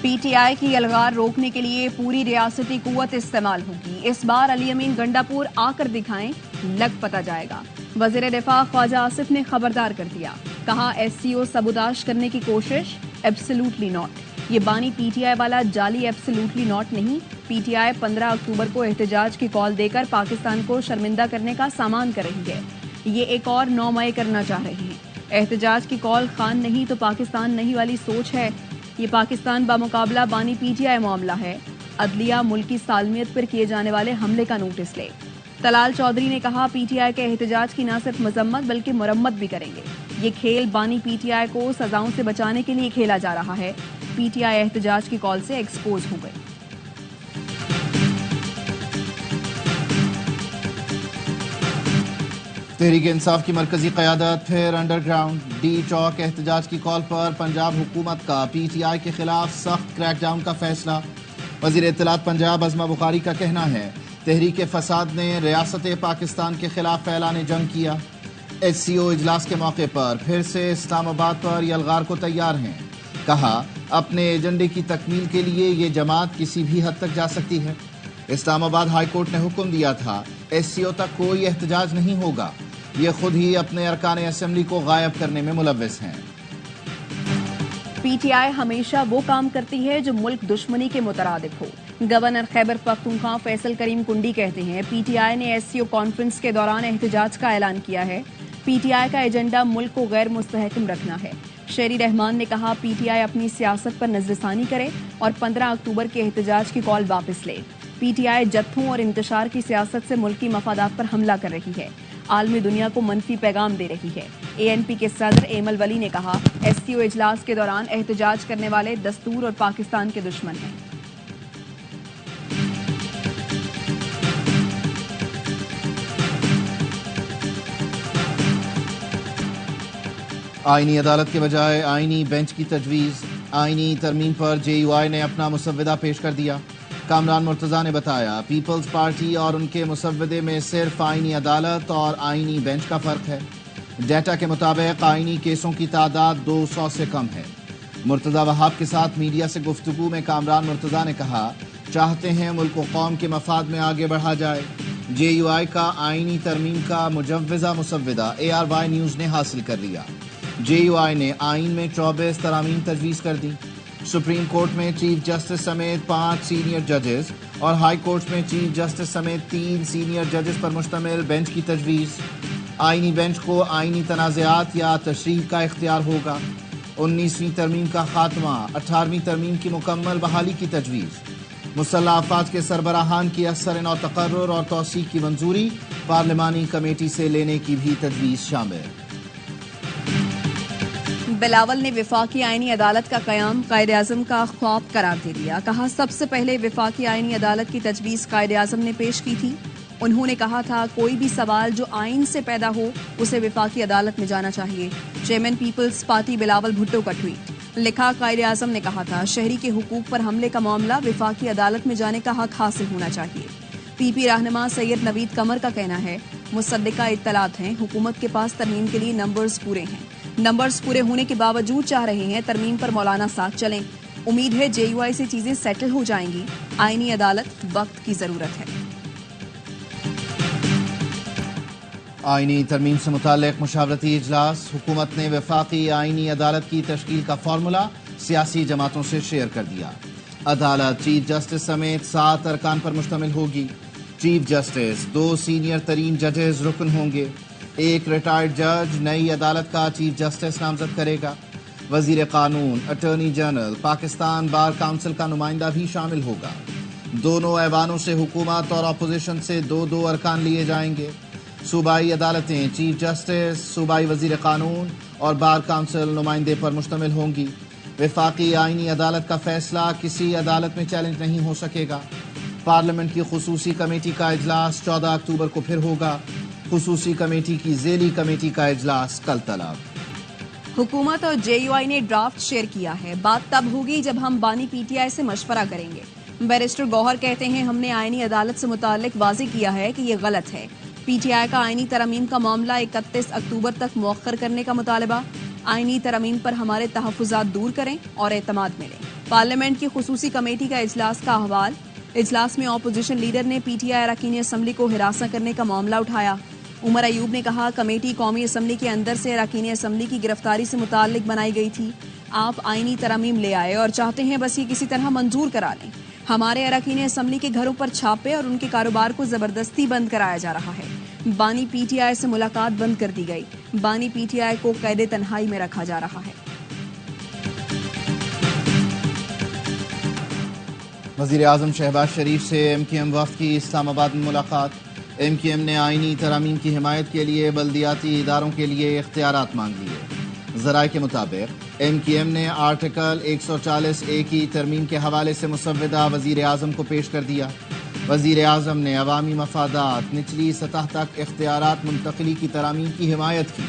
P T I کی یلغار روکنے کے لیے پوری ریاستی قوت استعمال ہوگی. اس بار علی امین گنڈا پور آ کر دکھائیں, لگ پتہ جائے گا. وزیر دفاع خواجہ آصف نے خبردار کر دیا, کہا ایس سی او سبوتاش کرنے کی کوشش ایبسلیوٹلی ناٹ. یہ بانی پی ٹی آئی والا جعلی ایبسلیوٹلی ناٹ نہیں. پی ٹی آئی 15 اکتوبر کو احتجاج کی کال دے کر پاکستان کو شرمندہ کرنے کا سامان کر رہی ہے. یہ ایک اور 9 مئی کرنا چاہ رہے ہیں. احتجاج کی کال خان نہیں تو پاکستان نہیں والی سوچ ہے. یہ پاکستان بمقابلہ بانی پی ٹی آئی معاملہ ہے. عدلیہ ملکی سالمیت پر کیے جانے والے حملے کا نوٹس لے. طلال چودھری نے کہا پی ٹی آئی کے احتجاج کی نہ صرف مذمت بلکہ مرمت بھی کریں گے. یہ کھیل بانی پی ٹی آئی کو سزاؤں سے بچانے کے لیے کھیلا جا رہا ہے. پی ٹی آئی احتجاج کی کال سے ایکسپوز ہو گئی. تحریک انصاف کی مرکزی قیادت پھر انڈر گراؤنڈ. ڈی چوک احتجاج کی کال پر پنجاب حکومت کا پی ٹی آئی کے خلاف سخت کریک ڈاؤن کا فیصلہ. وزیر اطلاعات پنجاب عظمہ بخاری کا کہنا ہے تحریک فساد نے ریاست پاکستان کے خلاف اعلان جنگ کیا. ایس سی او اجلاس کے موقع پر پھر سے اسلام آباد پر یلغار کو تیار ہیں. کہا اپنے ایجنڈے کی تکمیل کے لیے یہ جماعت کسی بھی حد تک جا سکتی ہے. اسلام آباد ہائی کورٹ نے حکم دیا تھا ایس سی او تک کوئی احتجاج نہیں ہوگا. یہ خود ہی اپنے ارکان اسمبلی کو غائب کرنے میں ملوث ہیں. پی ٹی آئی ہمیشہ وہ کام کرتی ہے جو ملک دشمنی کے مترادف ہو. گورنر خیبر پختونخوا فیصل کریم کنڈی کہتے ہیں پی ٹی آئی نے ایس سی او کانفرنس کے دوران احتجاج کا اعلان کیا ہے. پی ٹی آئی کا ایجنڈا ملک کو غیر مستحکم رکھنا ہے. شہری رحمان نے کہا پی ٹی آئی اپنی سیاست پر نظر ثانی کرے اور 15 اکتوبر کے احتجاج کی کال واپس لے. پی ٹی آئی جتھوں اور انتشار کی سیاست سے ملکی مفادات پر حملہ کر رہی ہے. عالمی دنیا کو منفی پیغام دے رہی ہے. اے این پی کے صدر ایمل ولی نے کہا ایس سی او اجلاس کے دوران احتجاج کرنے والے دستور اور پاکستان کے دشمن ہیں. آئینی عدالت کے بجائے آئینی بینچ کی تجویز. آئینی ترمیم پر جے یو آئی نے اپنا مسودہ پیش کر دیا. کامران مرتضیٰ نے بتایا پیپلز پارٹی اور ان کے مسودے میں صرف آئینی عدالت اور آئینی بینچ کا فرق ہے. ڈیٹا کے مطابق آئینی کیسوں کی تعداد 200 سے کم ہے. مرتضیٰ وہاب کے ساتھ میڈیا سے گفتگو میں کامران مرتضیٰ نے کہا چاہتے ہیں ملک و قوم کے مفاد میں آگے بڑھا جائے. جے یو آئی کا آئینی ترمیم کا مجوزہ مسودہ اے آر وائی نیوز نے حاصل کر لیا. جے یو آئی نے آئین میں 24 ترامیم تجویز کر دی. سپریم کورٹ میں چیف جسٹس سمیت 5 سینئر ججز اور ہائی کورٹ میں چیف جسٹس سمیت 3 سینئر ججز پر مشتمل بینچ کی تجویز. آئینی بینچ کو آئینی تنازعات یا تشریح کا اختیار ہوگا. 19ویں ترمیم کا خاتمہ. 18ویں ترمیم کی مکمل بحالی کی تجویز. مسلح افواج کے سربراہان کی اثر نو تقرر اور توثیق کی منظوری پارلیمانی کمیٹی سے لینے کی بھی تجویز شامل. بلاول نے وفاقی آئینی عدالت کا قیام قائد اعظم کا خواب قرار دے دیا. کہا سب سے پہلے وفاقی آئینی عدالت کی تجویز قائد اعظم نے پیش کی تھی. انہوں نے کہا تھا کوئی بھی سوال جو آئین سے پیدا ہو اسے وفاقی عدالت میں جانا چاہیے. چیئرمین پیپلز پارٹی بلاول بھٹو کا ٹویٹ. لکھا قائد اعظم نے کہا تھا شہری کے حقوق پر حملے کا معاملہ وفاقی عدالت میں جانے کا حق حاصل ہونا چاہیے. پی پی رہنما سید نوید قمر کا کہنا ہے مصدقہ اطلاعات ہیں حکومت کے پاس ترمیم کے لیے نمبرز پورے ہیں. نمبرز پورے ہونے کے باوجود چاہ رہے ہیں ترمیم پر مولانا ساتھ چلیں. امید ہے جے یو آئی سے چیزیں سیٹل ہو جائیں گی. آئینی عدالت وقت کی ضرورت ہے. آئینی ترمیم سے متعلق مشاورتی اجلاس. حکومت نے وفاقی آئینی عدالت کی تشکیل کا فارمولا سیاسی جماعتوں سے شیئر کر دیا. عدالت چیف جسٹس سمیت 7 ارکان پر مشتمل ہوگی. چیف جسٹس 2 سینئر ترین ججز رکن ہوں گے. 1 ریٹائرڈ جج نئی عدالت کا چیف جسٹس نامزد کرے گا. وزیر قانون، attorney general, Pakistan bar council کا نمائندہ بھی شامل ہوگا. دونوں ایوانوں سے حکومت اور اپوزیشن سے 2 ارکان لیے جائیں گے. صوبائی عدالتیں چیف جسٹس، صوبائی وزیر قانون اور بار کونسل نمائندے پر مشتمل ہوں گی. وفاقی آئینی عدالت کا فیصلہ کسی عدالت میں چیلنج نہیں ہو سکے گا. پارلیمنٹ کی خصوصی کمیٹی کا اجلاس 14 اکتوبر کو پھر ہوگا. خصوصی کمیٹی کی ذیلی کمیٹی کا اجلاس کل طلب. حکومت اور جے یو آئی نے ڈرافٹ شیئر کیا ہے. بات تب ہوگی جب ہم بانی پی ٹی آئی سے مشورہ کریں گے. بیرسٹر گوہر کہتے ہیں ہم نے آئینی عدالت سے متعلق واضح کیا ہے کہ یہ غلط ہے. پی ٹی آئی کا آئینی ترامیم کا معاملہ 31 اکتوبر تک مؤخر کرنے کا مطالبہ. آئینی ترامیم پر ہمارے تحفظات دور کریں اور اعتماد ملے. پارلیمنٹ کی خصوصی کمیٹی کا اجلاس کا احوال۔ اجلاس میں اپوزیشن لیڈر نے پی ٹی آئی اراکین اسمبلی کو ہراساں کرنے کا معاملہ اٹھایا۔ عمر ایوب نے کہا کمیٹی قومی اسمبلی کے اندر سے اراکین اسمبلی کی گرفتاری سے متعلق بنائی گئی تھی۔ آپ آئینی ترامیم لے آئے اور چاہتے ہیں بس یہ کسی طرح منظور کرا لیں۔ ہمارے اراکین اسمبلی کے گھروں پر چھاپے اور ان کے کاروبار کو زبردستی بند کرایا جا رہا ہے۔ بانی پی ٹی آئی سے ملاقات بند کر دی گئی۔ بانی پی ٹی آئی کو قید تنہائی میں رکھا جا رہا ہے۔ وزیر اعظم شہباز شریف سے ایم کیو ایم وفد کی اسلام آباد میں ملاقات۔ ایم کیو ایم نے آئینی ترامیم کی حمایت کے لیے بلدیاتی اداروں کے لیے اختیارات مانگ لیے۔ ذرائع کے مطابق ایم کیو ایم نے آرٹیکل 140A کی ترمیم کے حوالے سے مسودہ وزیر اعظم کو پیش کر دیا۔ وزیر اعظم نے عوامی مفادات نچلی سطح تک اختیارات منتقلی کی ترامیم کی حمایت کی۔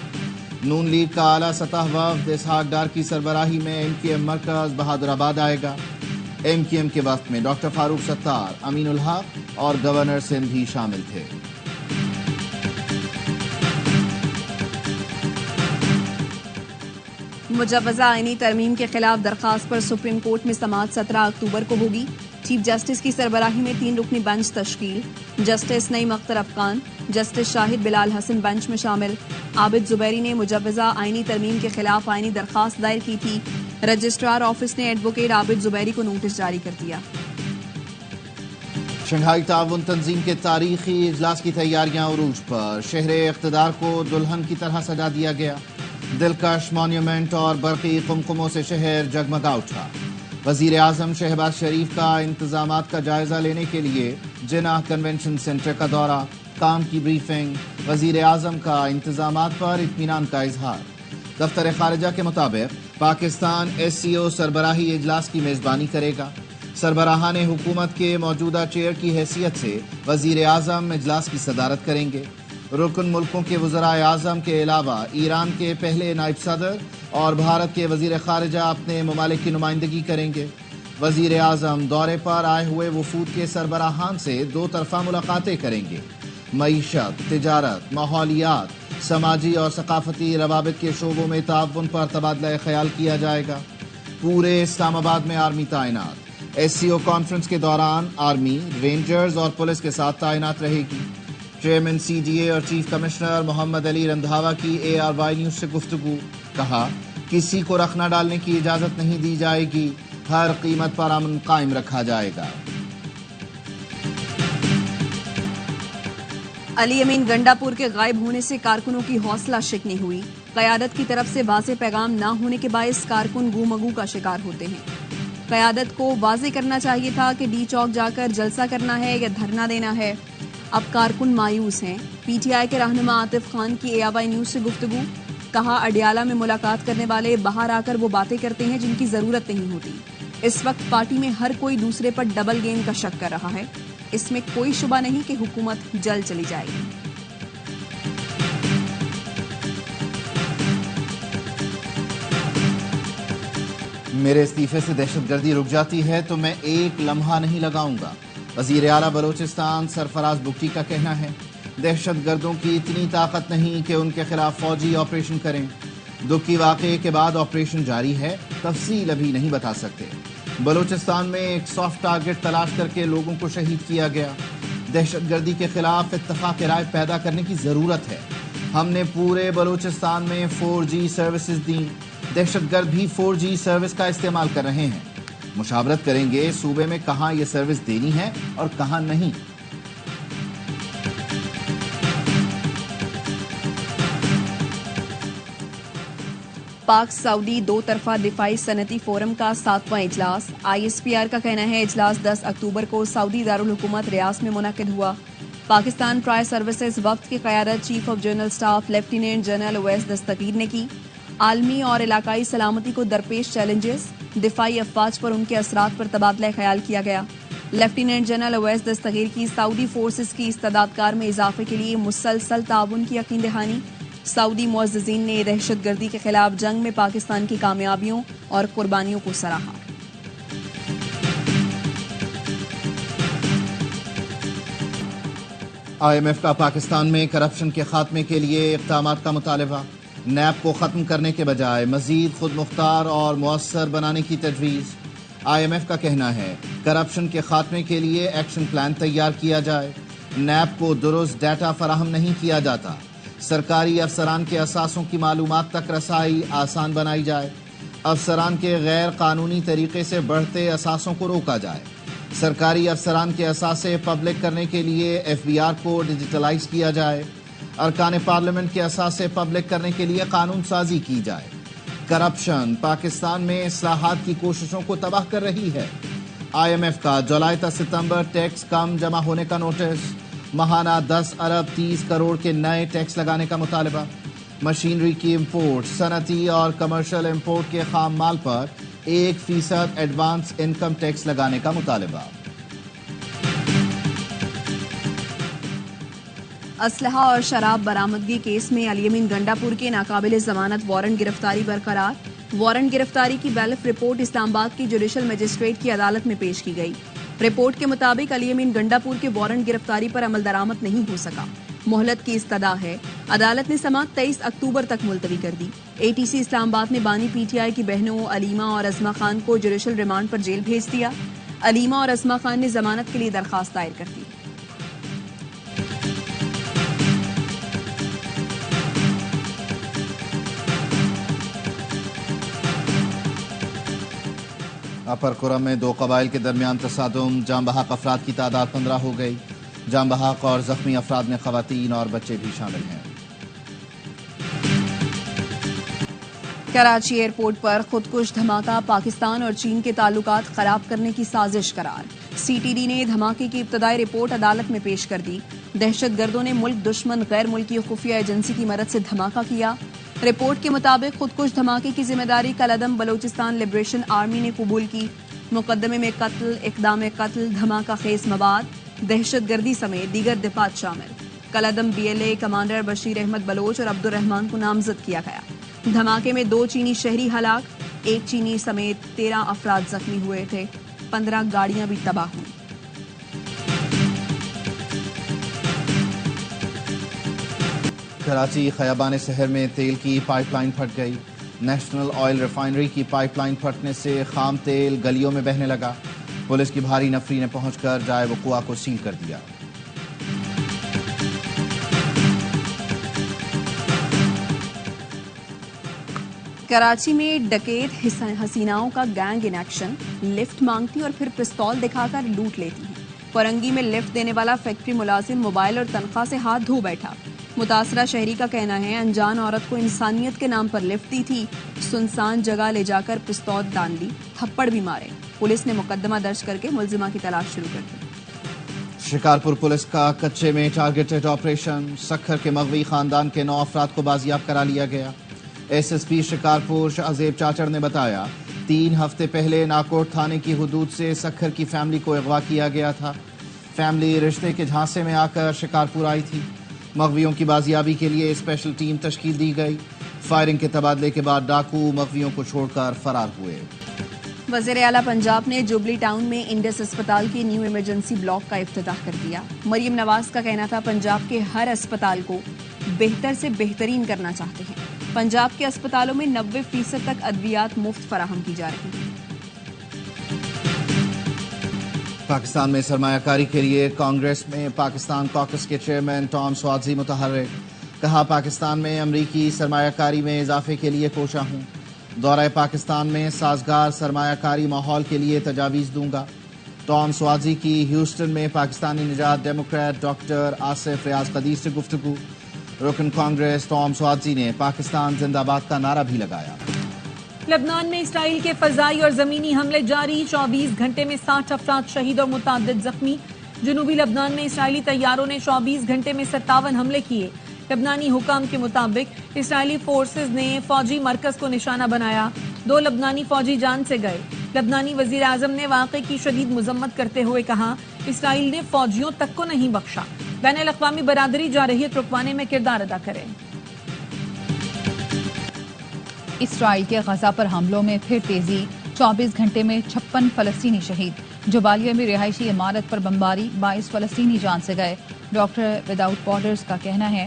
نون لیگ کا اعلیٰ سطح وفد اسحاق ڈار کی سربراہی میں ایم کیو ایم مرکز بہادر آباد آئے گا۔ ایم کیو ایم کے وفد میں ڈاکٹر فاروق ستار، امین الحق اور گورنر سندھ بھی شامل تھے۔ مجوزہ آئینی ترمیم کے خلاف درخواست پر سپریم کورٹ میں سماعت 17 اکتوبر کو ہوگی۔ چیف جسٹس کی سربراہی میں 3 رکنی بینچ تشکیل۔ جسٹس نعیم اختر افغان، جسٹس شاہد بلال حسن بینچ میں شامل۔ عابد زبیری نے مجوزہ آئینی ترمیم کے خلاف آئینی درخواست دائر کی تھی۔ رجسٹرار آفس نے ایڈوکیٹ عابد زبیری کو نوٹس جاری کر دیا۔ شنگھائی تعاون تنظیم کے تاریخی اجلاس کی تیاریاں عروج پر۔ شہر اقتدار کو دلہن کی طرح سجا دیا گیا۔ دلکش مانیومنٹ اور برقی قمقموں سے شہر جگمگا اٹھا۔ وزیر اعظم شہباز شریف کا انتظامات کا جائزہ لینے کے لیے جناح کنونشن سینٹر کا دورہ، کام کی بریفنگ، وزیر اعظم کا انتظامات پر اطمینان کا اظہار۔ دفتر خارجہ کے مطابق پاکستان ایس سی او سربراہی اجلاس کی میزبانی کرے گا۔ سربراہان حکومت کے موجودہ چیئر کی حیثیت سے وزیر اعظم اجلاس کی صدارت کریں گے۔ رکن ملکوں کے وزرائے اعظم کے علاوہ ایران کے پہلے نائب صدر اور بھارت کے وزیر خارجہ اپنے ممالک کی نمائندگی کریں گے۔ وزیر اعظم دورے پر آئے ہوئے وفود کے سربراہان سے 2 طرفہ ملاقاتیں کریں گے۔ معیشت، تجارت، ماحولیات، سماجی اور ثقافتی روابط کے شعبوں میں تعاون پر تبادلہ خیال کیا جائے گا۔ پورے اسلام آباد میں آرمی تعینات۔ ایس سی او کانفرنس کے دوران آرمی، رینجرز اور پولیس کے ساتھ تعینات رہے گی۔ چیئرمین سی ڈی اے اور چیف کمشنر محمد علی رندھاوا کی اے آر وائی نیوز سے گفتگو۔ کہا کسی کو رکھنا ڈالنے کی اجازت نہیں دی جائے گی، ہر قیمت پر امن قائم رکھا جائے گا۔ علی امین گنڈا پور کے غائب ہونے سے کارکنوں کی حوصلہ شکنی ہوئی۔ قیادت کی طرف سے واضح پیغام نہ ہونے کے باعث کارکن گو مگو کا شکار ہوتے ہیں۔ قیادت کو واضح کرنا چاہیے تھا کہ ڈی چوک جا کر جلسہ کرنا ہے یا دھرنا دینا ہے۔ اب کارکن مایوس ہیں۔ پی ٹی آئی کے رہنما عاطف خان کی اے آر وائی نیوز سے گفتگو۔ کہا اڈیالہ میں ملاقات کرنے والے باہر آ کر وہ باتیں کرتے ہیں جن کی ضرورت نہیں ہوتی۔ اس وقت پارٹی میں ہر کوئی دوسرے پر ڈبل گیم کا شک کر رہا ہے۔ اس میں کوئی شبہ نہیں کہ حکومت جلد چلی جائے گی۔ میرے استعفے سے دہشت گردی رک جاتی ہے تو میں ایک لمحہ نہیں لگاؤں گا، وزیر اعلیٰ بلوچستان سرفراز بگٹی کا کہنا ہے۔ دہشت گردوں کی اتنی طاقت نہیں کہ ان کے خلاف فوجی آپریشن کریں۔ دکھی واقعے کے بعد آپریشن جاری ہے، تفصیل ابھی نہیں بتا سکتے۔ بلوچستان میں ایک سافٹ ٹارگٹ تلاش کر کے لوگوں کو شہید کیا گیا۔ دہشت گردی کے خلاف اتفاق رائے پیدا کرنے کی ضرورت ہے۔ ہم نے پورے بلوچستان میں 4G سروسز دیں۔ دہشت گرد بھی 4G سروس کا استعمال کر رہے ہیں۔ مشاورت کریں گے صوبے میں کہاں یہ سروس دینی ہے اور کہاں نہیں۔ پاک سعودی 2 طرفہ دفاعی صنعتی فورم کا 7واں اجلاس۔ آئی ایس پی آر کا کہنا ہے اجلاس 10 اکتوبر کو سعودی دارالحکومت ریاض میں منعقد ہوا۔ پاکستان ٹرائی سروسز وفد کی قیادت chief of general staff lieutenant general Awais Dastgir نے کی۔ عالمی اور علاقائی سلامتی کو درپیش چیلنجز، دفاعی افواج پر ان کے اثرات پر تبادلہ خیال کیا گیا۔ لیفٹیننٹ جنرل اویس دستگیر کی سعودی فورسز کی استعداد کار میں اضافے کے لیے مسلسل تعاون کی یقین دہانی۔ سعودی معززین نے دہشت گردی کے خلاف جنگ میں پاکستان کی کامیابیوں اور قربانیوں کو سراہا۔ آئی ایم ایف کا پاکستان میں کرپشن کے خاتمے کے لیے اقدامات کا مطالبہ۔ نیب کو ختم کرنے کے بجائے مزید خود مختار اور مؤثر بنانے کی تجویز۔ IMF کا کہنا ہے کرپشن کے خاتمے کے لیے ایکشن پلان تیار کیا جائے. نیب کو درست ڈیٹا فراہم نہیں کیا جاتا. سرکاری افسران کے اثاثوں کی معلومات تک رسائی آسان بنائی جائے. افسران کے غیر قانونی طریقے سے بڑھتے اثاثوں کو روکا جائے. سرکاری افسران کے اثاثے پبلک کرنے کے لیے FBR کو ڈیجیٹلائز کیا جائے. ارکان پارلیمنٹ کے اثاثے پبلک کرنے کے لیے قانون سازی کی جائے. کرپشن پاکستان میں اصلاحات کی کوششوں کو تباہ کر رہی ہے. IMF کا جولائی تا ستمبر ٹیکس کم جمع ہونے کا نوٹس. ماہانہ 10 ارب 30 کروڑ کے نئے ٹیکس لگانے کا مطالبہ. مشینری کی امپورٹ، صنعتی اور کمرشل امپورٹ کے خام مال پر 1% ایڈوانس انکم ٹیکس لگانے کا مطالبہ. اسلحہ اور شراب برآمدگی کیس میں الیمین گنڈاپور کے ناقابل ضمانت وارنٹ گرفتاری برقرار. وارنٹ گرفتاری کی بیلف رپورٹ اسلام آباد کی جوڈیشل مجسٹریٹ کی عدالت میں پیش کی گئی. رپورٹ کے مطابق الیمین گنڈاپور کے وارنٹ گرفتاری پر عمل درآمد نہیں ہو سکا. مہلت کی استدعا ہے. عدالت نے سماعت 23 اکتوبر تک ملتوی کر دی. ATC اسلام آباد نے بانی PTI کی بہنوں علیمہ اور عظمہ خان کو جوڈیشل ریمانڈ پر جیل بھیج دیا. علیمہ اور عظمہ خان نے ضمانت کے لیے درخواست دائر کر دی. اپر کرم میں 2 قبائل کے درمیان تصادم. جاں بحق افراد کی تعداد 15 ہو گئی. جاں بحق اور زخمی افراد میں خواتین اور بچے بھی شامل ہیں. کراچی ایئرپورٹ پر خودکش دھماکہ پاکستان اور چین کے تعلقات خراب کرنے کی سازش قرار. CTD نے دھماکے کی ابتدائی رپورٹ عدالت میں پیش کر دی. دہشت گردوں نے ملک دشمن غیر ملکی خفیہ ایجنسی کی مدد سے دھماکہ کیا. رپورٹ کے مطابق خودکش دھماکے کی ذمہ داری کالعدم بلوچستان لبریشن آرمی نے قبول کی. مقدمے میں قتل، اقدام قتل، دھماکہ خیز مواد، دہشت گردی سمیت دیگر دفعات شامل. کالعدم BLA کمانڈر بشیر احمد بلوچ اور عبد الرحمان کو نامزد کیا گیا. دھماکے میں 2 چینی شہری ہلاک، 1 چینی سمیت 13 افراد زخمی ہوئے تھے. 15 گاڑیاں بھی تباہ ہوئیں. کراچی خیابان شہر میں تیل کی پائپ لائن پھٹ گئی. نیشنل آئل ریفائنری کی پائپ لائن پھٹنے سے خام تیل گلیوں میں بہنے لگا. پولیس کی بھاری نفری نے پہنچ کر جائے وقوع کو سیل کر دیا. کراچی میں ڈکیت حسیناؤں کا گینگ ان ایکشن. لفٹ مانگتی اور پھر پستول دکھا کر لوٹ لیتی ہیں. فرنگی میں لفٹ دینے والا فیکٹری ملازم موبائل اور تنخواہ سے ہاتھ دھو بیٹھا. متاثرہ شہری کا کہنا ہے انجان عورت کو انسانیت کے نام پر لفٹ دی تھی. سنسان جگہ لے جا کر پستول ڈال دی، تھپڑ بھی مارے. پولیس نے مقدمہ درج کر کے ملزمہ کی تلاش شروع کر دی. شکارپور پولیس کا کچے میں ٹارگیٹڈ آپریشن. سکھر کے مغوی خاندان کے 9 افراد کو بازیاب کرا لیا گیا. SSP شکارپور شاہزیب چاچڑ نے بتایا 3 ہفتے پہلے ناکوٹ تھانے کی حدود سے سکھر کی فیملی کو اغوا کیا گیا تھا. فیملی رشتے کے جھانسے میں آ کر شکارپور آئی تھی. مغویوں کی بازیابی کے لیے اسپیشل ٹیم تشکیل دی گئی. فائرنگ کے تبادلے کے بعد ڈاکو مغویوں کو چھوڑ کر فرار ہوئے. وزیر اعلیٰ پنجاب نے جوبلی ٹاؤن میں انڈس اسپتال کے نیو ایمرجنسی بلاک کا افتتاح کر دیا. مریم نواز کا کہنا تھا پنجاب کے ہر اسپتال کو بہتر سے بہترین کرنا چاہتے ہیں. پنجاب کے اسپتالوں میں 90% تک ادویات مفت فراہم کی جا رہی ہیں. پاکستان میں سرمایہ کاری کے لیے کانگریس میں پاکستان کاکس کے چیئرمین ٹام سواتزی متحرک. کہا پاکستان میں امریکی سرمایہ کاری میں اضافے کے لیے کوشاں ہوں. دورہ پاکستان میں سازگار سرمایہ کاری ماحول کے لیے تجاویز دوں گا. ٹام سواتزی کی ہیوسٹن میں پاکستانی نژاد ڈیموکریٹ ڈاکٹر آصف ریاض قدیر سے گفتگو. رکن کانگریس ٹام سواتزی نے پاکستان زندہ باد کا نعرہ بھی لگایا. لبنان میں اسرائیل کے فضائی اور زمینی حملے جاری. 24 گھنٹے میں 60 افراد شہید اور متعدد زخمی. جنوبی لبنان میں اسرائیلی طیاروں نے 24 گھنٹے میں 57 حملے کیے. لبنانی حکام کے مطابق اسرائیلی فورسز نے فوجی مرکز کو نشانہ بنایا. 2 لبنانی فوجی جان سے گئے. لبنانی وزیر اعظم نے واقعے کی شدید مذمت کرتے ہوئے کہا اسرائیل نے فوجیوں تک کو نہیں بخشا. بین الاقوامی برادری جارحیت رکوانے میں کردار ادا کرے. اسرائیل کے غزہ پر حملوں میں پھر تیزی. 24 گھنٹے میں 56 فلسطینی شہید. جبالیہ میں رہائشی عمارت پر بمباری، 22 فلسطینی جان سے گئے. ڈاکٹر وداؤٹ بارڈرز کا کہنا ہے